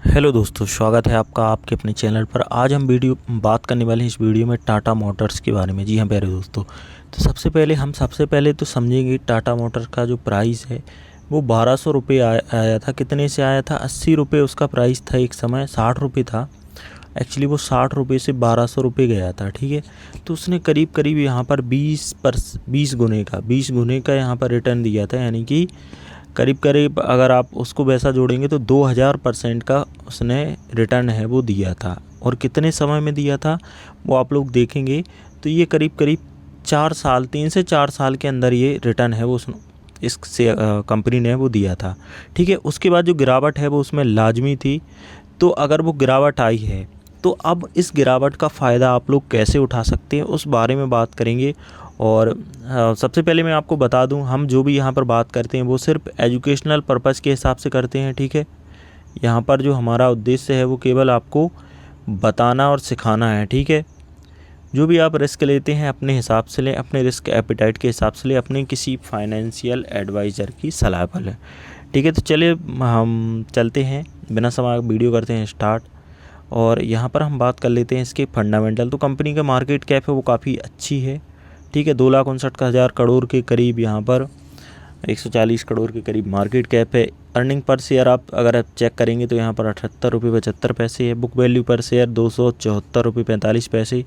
Hello दोस्तों, स्वागत है आपका आपके अपने चैनल पर। आज हम बात करने वाले हैं इस वीडियो में टाटा मोटर्स के बारे में। जी हाँ प्यारे दोस्तों, तो सबसे पहले तो समझेंगे टाटा मोटर्स का जो प्राइस है वो 1200 रुपये आया था। कितने से आया था? 80 रुपये उसका प्राइस था। एक समय 60 रुपये था एक्चुअली, वो 60 रुपये से 1200 रुपये गया था। ठीक है, तो उसने करीब करीब यहाँ पर 20 गुने का यहाँ पर रिटर्न दिया था। यानी कि करीब करीब अगर आप उसको वैसा जोड़ेंगे तो 2000% का उसने रिटर्न है वो दिया था। और कितने समय में दिया था वो आप लोग देखेंगे तो ये करीब करीब 3 से 4 साल के अंदर ये रिटर्न है वो इससे कंपनी ने वो दिया था। ठीक है, उसके बाद जो गिरावट है वो उसमें लाजमी थी। तो अगर वो गिरावट आई है तो अब इस गिरावट का फ़ायदा आप लोग कैसे उठा सकते हैं उस बारे में बात करेंगे। और सबसे पहले मैं आपको बता दूं, हम जो भी यहाँ पर बात करते हैं वो सिर्फ एजुकेशनल पर्पज़ के हिसाब से करते हैं। ठीक है, यहाँ पर जो हमारा उद्देश्य है वो केवल आपको बताना और सिखाना है। ठीक है, जो भी आप रिस्क लेते हैं अपने हिसाब से लें, अपने रिस्क एपिटाइट के हिसाब से लें, अपने किसी फाइनेंशियल एडवाइज़र की सलाह पर लें। ठीक है, तो चलिए हम चलते हैं, बिना समय वीडियो करते हैं स्टार्ट। और यहाँ पर हम बात कर लेते हैं इसके फंडामेंटल। तो कंपनी का मार्केट कैप है वो काफ़ी अच्छी है। ठीक है, 2,59,000 करोड़ के करीब, यहाँ पर 140 करोड़ के करीब मार्केट कैप है। अर्निंग पर शेयर आप चेक करेंगे तो यहाँ पर 78 रुपये 75 पैसे है। बुक वैल्यू पर शेयर 274 रुपये 45 पैसे।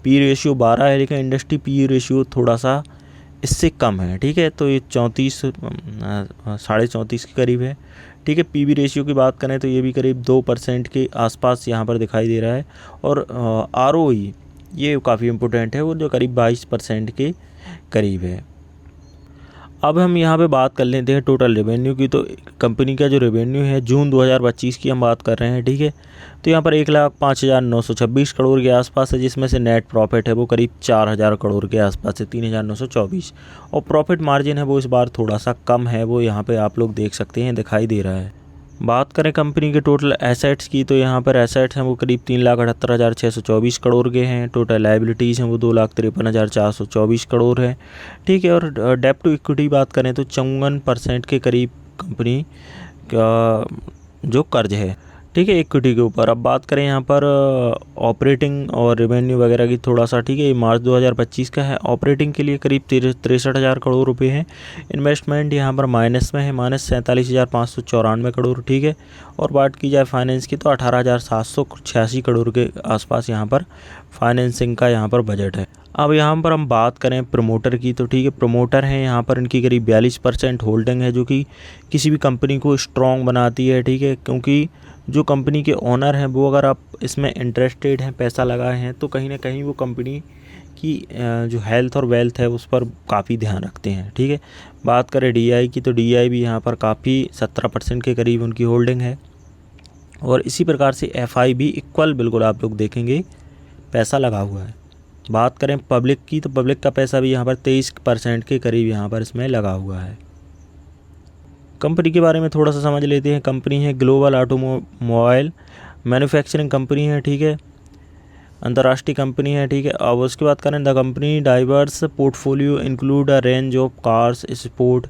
पी रेशियो 12 है, लेकिन इंडस्ट्री पी रेशियो थोड़ा सा इससे कम है। ठीक है, तो ये 34 के करीब है। ठीक है, पीबी रेशियो की बात करें तो ये भी करीब 2% के आसपास यहाँ पर दिखाई दे रहा है। और आरओई ये काफ़ी इम्पोर्टेंट है, वो जो करीब 22% के करीब है। अब हम यहाँ पे बात कर लेते हैं टोटल रेवेन्यू की। तो कंपनी का जो रेवेन्यू है जून 2025 की हम बात कर रहे हैं। ठीक है, तो यहाँ पर 1,05,926 करोड़ के आसपास है, जिसमें से नेट प्रॉफिट है वो करीब 4,000 करोड़ के आसपास है, 3,924। और प्रॉफिट मार्जिन है वो इस बार थोड़ा सा कम है, वो यहाँ पर आप लोग देख सकते हैं, दिखाई दे रहा है। बात करें कंपनी के टोटल एसेट्स की तो यहाँ पर एसेट्स हैं वो करीब 3,78,624 करोड़ के हैं। टोटल लायबिलिटीज़ हैं वो 2,53,424 करोड़ है। ठीक है, और डेब्ट टू इक्विटी बात करें तो 54% के करीब कंपनी का जो कर्ज है। ठीक है, इक्विटी के ऊपर। अब बात करें यहाँ पर ऑपरेटिंग और रेवेन्यू वगैरह की थोड़ा सा। ठीक है, ये मार्च 2025 का है। ऑपरेटिंग के लिए करीब 63,000 करोड़ रुपए हैं। इन्वेस्टमेंट यहाँ पर माइनस में है, -47,594 करोड़। ठीक है, और बात की जाए फाइनेंस की तो 18,786 करोड़ के आसपास यहाँ पर फाइनेंसिंग का यहाँ पर बजट है। अब यहाँ पर हम बात करें प्रमोटर की तो ठीक है, प्रमोटर हैं यहाँ पर इनकी करीब 42% होल्डिंग है, जो कि किसी भी कंपनी को स्ट्रॉन्ग बनाती है। ठीक है, क्योंकि जो कंपनी के ओनर हैं वो अगर आप इसमें इंटरेस्टेड हैं, पैसा लगाए हैं, तो कहीं ना कहीं वो कंपनी की जो हेल्थ और वेल्थ है उस पर काफ़ी ध्यान रखते हैं। ठीक है, बात करें डीआई की तो डीआई भी यहाँ पर काफ़ी 17% के करीब उनकी होल्डिंग है। और इसी प्रकार से एफआई भी इक्वल बिल्कुल आप लोग देखेंगे पैसा लगा हुआ है। बात करें पब्लिक की तो पब्लिक का पैसा भी यहाँ पर 23% के करीब यहाँ पर इसमें लगा हुआ है। कंपनी के बारे में थोड़ा सा समझ लेते हैं। कंपनी है ग्लोबल ऑटोमोबाइल मैन्युफैक्चरिंग कंपनी है। ठीक है, अंतर्राष्ट्रीय कंपनी है। ठीक है, अब उसके बाद करें the company diverse portfolio include a range of cars sport.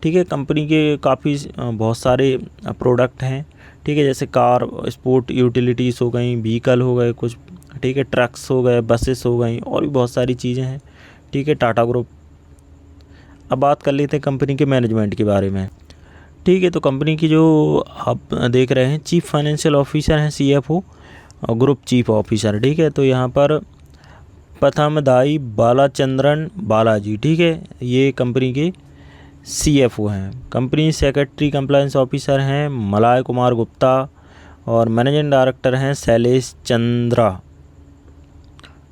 ठीक है, कंपनी के काफ़ी बहुत सारे प्रोडक्ट हैं। ठीक है, जैसे कार, स्पोर्ट यूटिलिटीज़ हो गई, व्हीकल हो गए कुछ। ठीक है, ट्रक्स हो गए, बसेस हो गई, और भी बहुत सारी चीज़ें हैं। ठीक है, टाटा ग्रुप। अब बात कर लेते हैं कंपनी के मैनेजमेंट के बारे में। ठीक है, तो कंपनी की जो आप देख रहे हैं चीफ फाइनेंशियल ऑफिसर हैं सीएफओ और ग्रुप चीफ ऑफिसर। ठीक है, तो यहाँ पर पथामदाई बालाचंद्रन बालाजी। ठीक है, ये कंपनी के सीएफओ हैं। कंपनी सेक्रेटरी कंप्लायंस ऑफिसर हैं मलाय कुमार गुप्ता, और मैनेजिंग डायरेक्टर हैं शैलेश चंद्रा।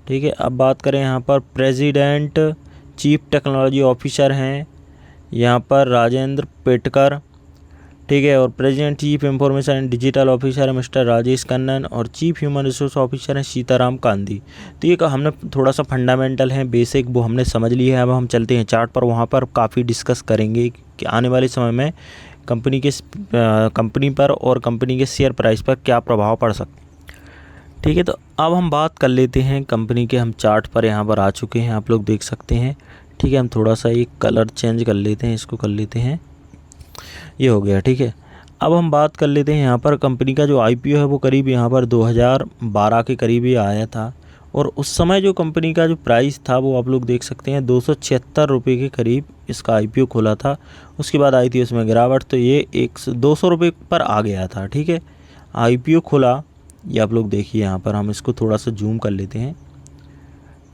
ठीक है, अब बात करें यहाँ पर प्रेसिडेंट चीफ टेक्नोलॉजी ऑफिसर हैं यहाँ पर राजेंद्र पेटकर। ठीक है, और president chief information and digital officer है मिस्टर राजेश कन्नन, और चीफ ह्यूमन रिसोर्स ऑफिसर हैं सीताराम कांदी। तो ये हमने थोड़ा सा फंडामेंटल है, बेसिक, वो हमने समझ लिया है। अब हम चलते हैं चार्ट पर, वहाँ पर काफ़ी डिस्कस करेंगे कि आने वाले समय में कंपनी पर और कंपनी के शेयर प्राइस पर क्या प्रभाव पड़ सकता है। ठीक है, तो अब हम बात कर लेते हैं कंपनी के। हम चार्ट पर यहाँ पर आ चुके हैं, आप लोग देख सकते हैं। ठीक है, हम थोड़ा सा एक कलर चेंज कर लेते हैं, इसको कर लेते हैं, ये हो गया। ठीक है, अब हम बात कर लेते हैं यहाँ पर कंपनी का जो आईपीओ है वो करीब यहाँ पर 2012 के करीब ही आया था, और उस समय जो कंपनी का जो प्राइस था वो आप लोग देख सकते हैं 276 रुपये के करीब इसका आईपीओ खुला था। उसके बाद आई थी उसमें गिरावट, तो ये 200 रुपये पर आ गया था। ठीक है, आईपीओ खुला, ये आप लोग देखिए यहाँ पर, हम इसको थोड़ा सा जूम कर लेते हैं।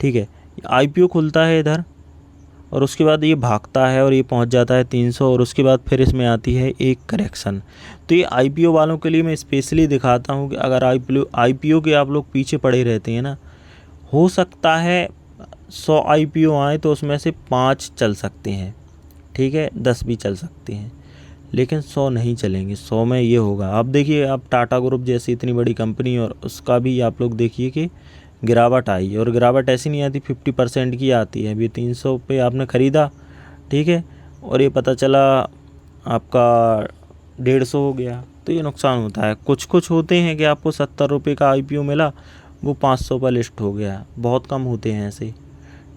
ठीक है, आईपीओ खुलता है इधर, और उसके बाद ये भागता है और ये पहुंच जाता है 300, और उसके बाद फिर इसमें आती है एक करेक्शन। तो ये आईपीओ वालों के लिए मैं स्पेशली दिखाता हूँ कि अगर आईपीओ के आप लोग पीछे पड़े रहते हैं ना, हो सकता है 100 आईपीओ आए तो उसमें से 5 चल सकते हैं, ठीक है, 10 भी चल सकते हैं, लेकिन 100 नहीं चलेंगे। 100 में ये होगा, आप देखिए, आप टाटा ग्रुप जैसी इतनी बड़ी कंपनी, और उसका भी आप लोग देखिए कि गिरावट आई, और गिरावट ऐसी नहीं आती, 50% की आती है। अभी 300 पे आपने ख़रीदा, ठीक है, और ये पता चला आपका 150 हो गया, तो ये नुकसान होता है। कुछ कुछ होते हैं कि आपको 70 रुपये का आईपीओ मिला, वो 500 पर लिस्ट हो गया, बहुत कम होते हैं ऐसे।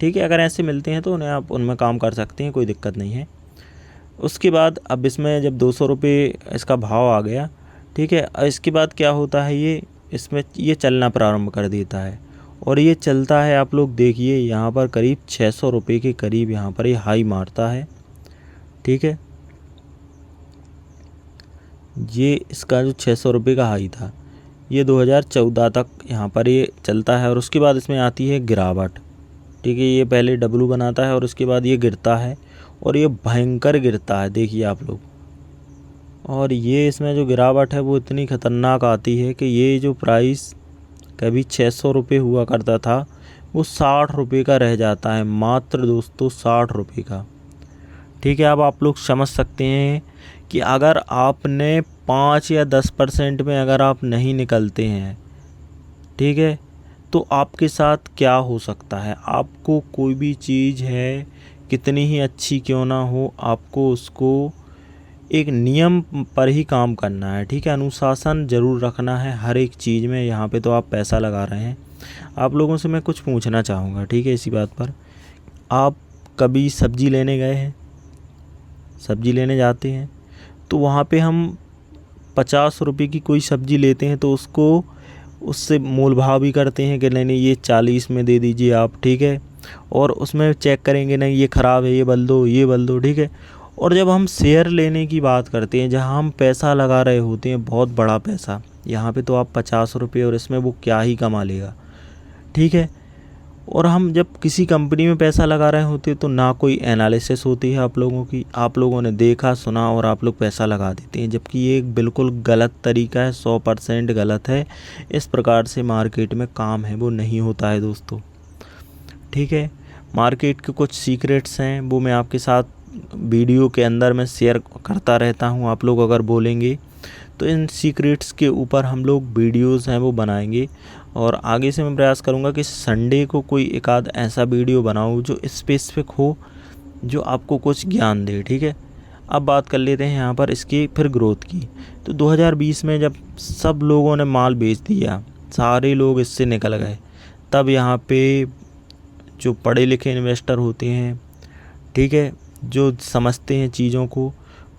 ठीक है, अगर ऐसे मिलते हैं तो उन्हें आप उनमें काम कर सकते हैं, कोई दिक्कत नहीं है। उसके बाद अब इसमें जब 200 रुपये इसका भाव आ गया, ठीक है, इसके बाद क्या होता है, ये इसमें ये चलना प्रारंभ कर देता है, और ये चलता है, आप लोग देखिए यहाँ पर करीब 600 रुपये के करीब यहाँ पर ये हाई मारता है। ठीक है, ये इसका जो 600 रुपये का हाई था, ये 2014 तक यहाँ पर ये चलता है, और उसके बाद इसमें आती है गिरावट। ठीक है, ये पहले डब्लू बनाता है और उसके बाद ये गिरता है, और ये भयंकर गिरता है, देखिए आप लोग। और ये इसमें जो गिरावट है वो इतनी ख़तरनाक आती है कि ये जो प्राइस कभी 600 रुपये हुआ करता था, वो 60 रुपये का रह जाता है, मात्र दोस्तों 60 रुपये का। ठीक है, अब आप लोग समझ सकते हैं कि अगर आपने 5 या 10% में अगर आप नहीं निकलते हैं, ठीक है, तो आपके साथ क्या हो सकता है। आपको कोई भी चीज़ है, कितनी ही अच्छी क्यों ना हो, आपको उसको एक नियम पर ही काम करना है। ठीक है, अनुशासन ज़रूर रखना है हर एक चीज़ में। यहाँ पे तो आप पैसा लगा रहे हैं, आप लोगों से मैं कुछ पूछना चाहूँगा, ठीक है, इसी बात पर। आप कभी सब्ज़ी लेने गए हैं, सब्ज़ी लेने जाते हैं, तो वहाँ पे हम 50 रुपये की कोई सब्ज़ी लेते हैं, तो उसको उससे मोल भाव भी करते हैं कि नहीं ये 40 में दे दीजिए आप, ठीक है, और उसमें चेक करेंगे नहीं ये ख़राब है, ये बदल दो, ये बदल दो, ठीक है। और जब हम शेयर लेने की बात करते हैं, जहाँ हम पैसा लगा रहे होते हैं, बहुत बड़ा पैसा, यहाँ पे तो आप 50 रुपये, और इसमें वो क्या ही कमा लेगा, ठीक है। और हम जब किसी कंपनी में पैसा लगा रहे होते हैं तो ना कोई एनालिसिस होती है आप लोगों की, आप लोगों ने देखा सुना और आप लोग पैसा लगा देते हैं, जबकि ये एक बिल्कुल गलत तरीका है, 100% गलत है। इस प्रकार से मार्केट में काम है वो नहीं होता है दोस्तों, ठीक है। मार्केट के कुछ सीक्रेट्स हैं, वो मैं आपके साथ वीडियो के अंदर मैं शेयर करता रहता हूँ। आप लोग अगर बोलेंगे तो इन सीक्रेट्स के ऊपर हम लोग वीडियोस हैं वो बनाएंगे, और आगे से मैं प्रयास करूँगा कि संडे को कोई एक आध ऐसा वीडियो बनाऊँ जो स्पेसिफिक हो, जो आपको कुछ ज्ञान दे, ठीक है। अब बात कर लेते हैं यहाँ पर इसकी फिर ग्रोथ की। तो 2020 में जब सब लोगों ने माल बेच दिया, सारे लोग इससे निकल गए, तब यहाँ पे जो पढ़े लिखे इन्वेस्टर होते हैं, ठीक है, जो समझते हैं चीज़ों को,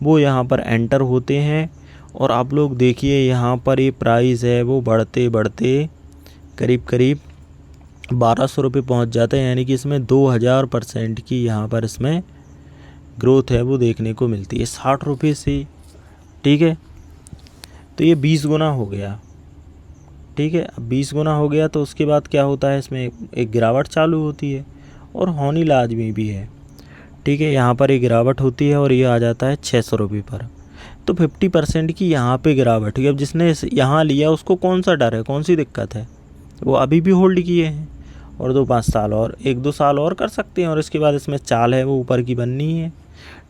वो यहाँ पर एंटर होते हैं। और आप लोग देखिए यहाँ पर ये प्राइस है वो बढ़ते बढ़ते करीब करीब 1200 रुपये पहुँच जाता है, यानी कि इसमें 2000% की यहाँ पर इसमें ग्रोथ है वो देखने को मिलती है 60 रुपये से, ठीक है। तो ये 20 गुना हो गया, ठीक है। अब 20 गुना हो गया तो उसके बाद क्या होता है, इसमें एक गिरावट चालू होती है, और होनी लाजमी भी है, ठीक है। यहाँ पर एक गिरावट होती है और ये आ जाता है 600 रुपये पर। तो 50% की यहाँ पे गिरावट हुई। अब जिसने यहाँ लिया उसको कौन सा डर है, कौन सी दिक्कत है, वो अभी भी होल्ड किए हैं, और 2-5 साल और 1-2 साल और कर सकते हैं, और इसके बाद इसमें चाल है वो ऊपर की बननी है,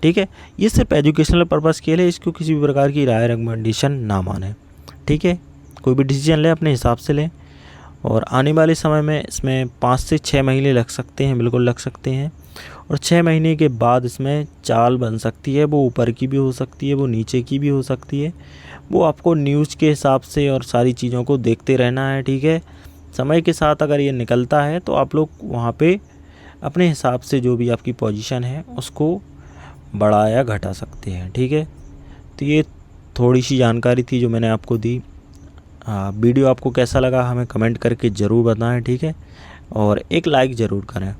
ठीक है। ये सिर्फ एजुकेशनल पर्पज़ के लिए, इसको किसी भी प्रकार की राय रिकमेंडेशन ना माने, ठीक है। कोई भी डिसीजन ले अपने हिसाब से लें, और आने वाले समय में इसमें 5 से 6 महीने लग सकते हैं, बिल्कुल लग सकते हैं, और 6 महीने के बाद इसमें चाल बन सकती है, वो ऊपर की भी हो सकती है, वो नीचे की भी हो सकती है। वो आपको न्यूज़ के हिसाब से और सारी चीज़ों को देखते रहना है, ठीक है। समय के साथ अगर ये निकलता है तो आप लोग वहाँ पे अपने हिसाब से जो भी आपकी पोजीशन है उसको बढ़ा या घटा सकते हैं, ठीक है। तो ये थोड़ी सी जानकारी थी जो मैंने आपको दी। वीडियो आपको कैसा लगा हमें कमेंट करके ज़रूर बताएं, ठीक है, और एक लाइक ज़रूर करें।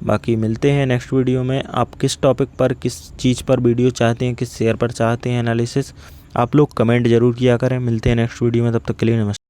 बाकी मिलते हैं नेक्स्ट वीडियो में। आप किस टॉपिक पर, किस चीज़ पर वीडियो चाहते हैं, किस शेयर पर चाहते हैं एनालिसिस, आप लोग कमेंट ज़रूर किया करें। मिलते हैं नेक्स्ट वीडियो में, तब तक के लिए नमस्ते।